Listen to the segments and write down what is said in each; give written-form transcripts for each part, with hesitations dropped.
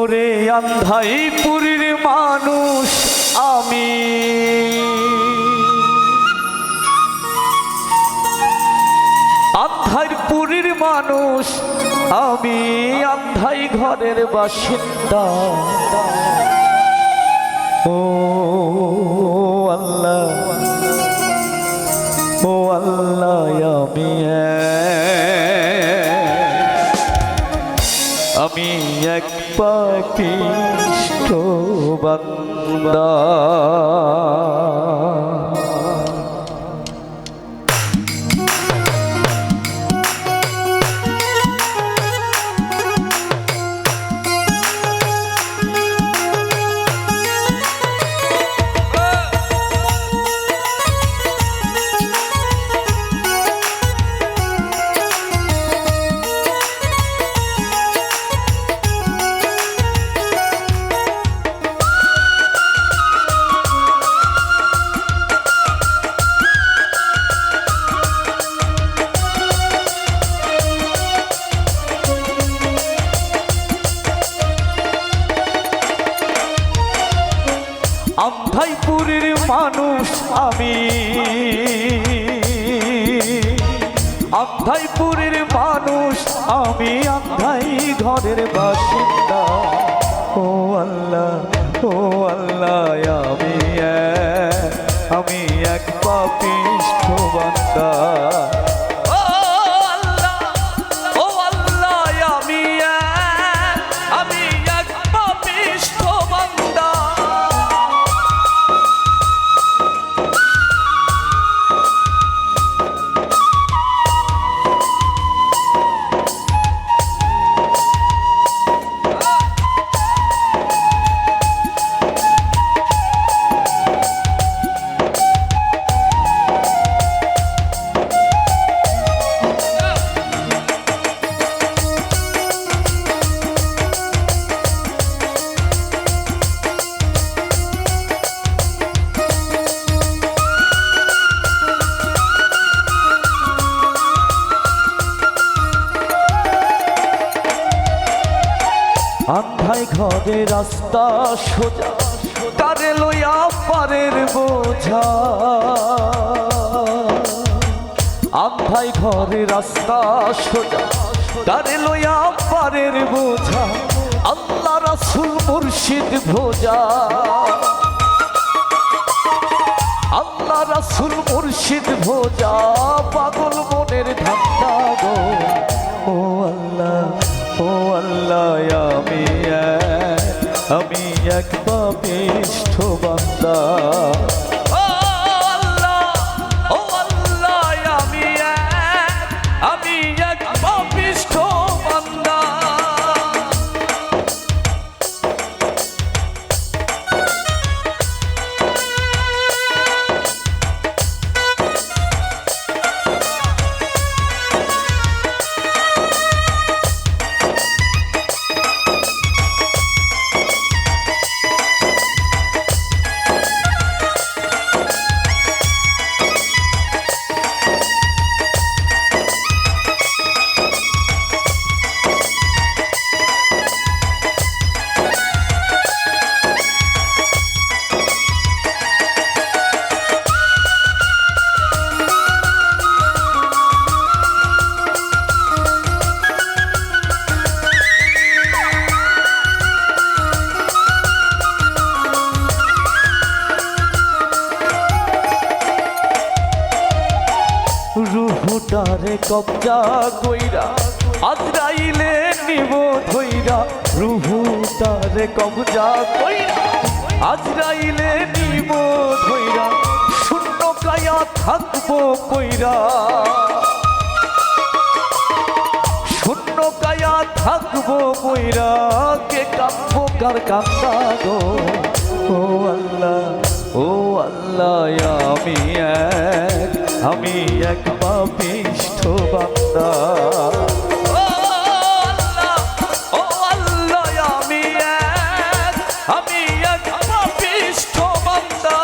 ওরে আন্ধাইপুরের মানুষ আমি, আন্ধাইপুরের মানুষ আমি, আন্ধাই ঘরের বাসিন্দা। ও আল্লাহ, ও আল্লাহ, আমি এক পাপিষ্ঠ বান্দা। আন্ধাইপুরের মানুষ আমি, আন্ধাইপুরের মানুষ আমি, আন্ধাই ঘরের বাসিন্দা। ও আল্লাহ, ও আল্লাহ, আমি এক পাপিষ্ঠ বান্দা। আন্ধাই ঘরে রাস্তা সোজা, তারে লইয়া পারের বোঝা। আন্ধাই ঘরে রাস্তা সোজা, তারে লইয়া পারের বোঝা। আল্লাহ রাসূল মুর্শিদ ভোজা, আল্লাহ রাসূল মুর্শিদ ভোজা, পাগল মনের ধান্দা গো। ও আল্লাহ, ও আল্লাহ, আমি এক পাপিষ্ঠ বান্দা। ও আল্লাহ, ও আল্লাহ, আমি এক পাপিষ্ঠ বান্দা। রুহুটারে কবজা কইরা আজরাইলে নিব ধইরা। রুহুটারে কবজা কইরা আজরাইলে নিব ধইরা। শূন্য কায়া থাকবো কইরা, শূন্য কায়া থাকবো কইরা। কে কাঁদবো কার কান্দা গো। ও আল্লাহ, ও আল্লাহ, আমি এক পাপিষ্ঠ বান্দা। ও আল্লাহ, ও আল্লাহ, আমি এক পাপিষ্ঠ বান্দা।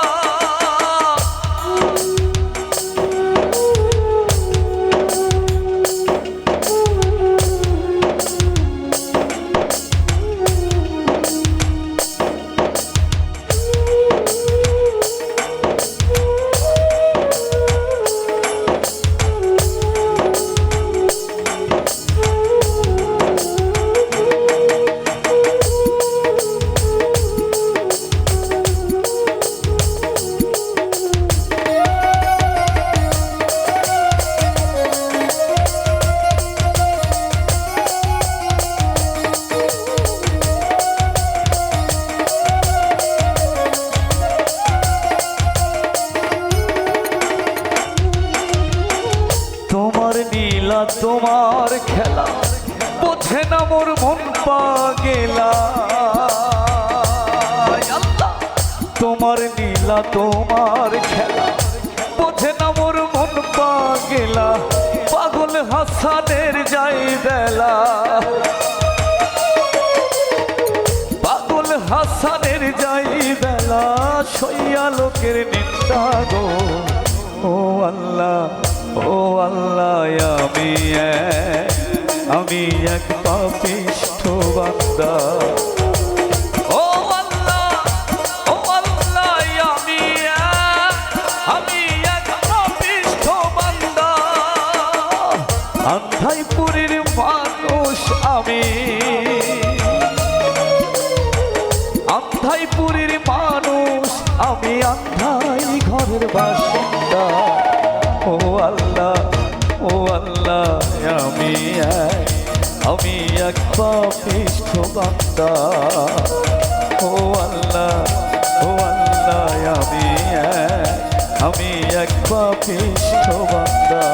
খেলা বোঝে না মোর মন পাগেলা আল্লাহ তোমার নীলা তোমার খেলা বোঝে না মোর মন পাগেলা পাগল হাসানের যাই বেলা পাগল হাসানের যাই বেলা সইয়া লোকের নিন্দা গো ও আল্লাহ আমি এক পাপিষ্ঠ বান্দা ও আল্লাহ আমি এক পাপিষ্ঠ বান্দা আন্ধাইপুরের মানুষ আমি আন্ধাইপুরের মানুষ আমি আন্ধাই ঘরের বাসিন্দা ও আল্লাহ আমি এক পাপিষ্ঠ বান্দা ও আল্লাহ আমি এক পাপিষ্ঠ বান্দা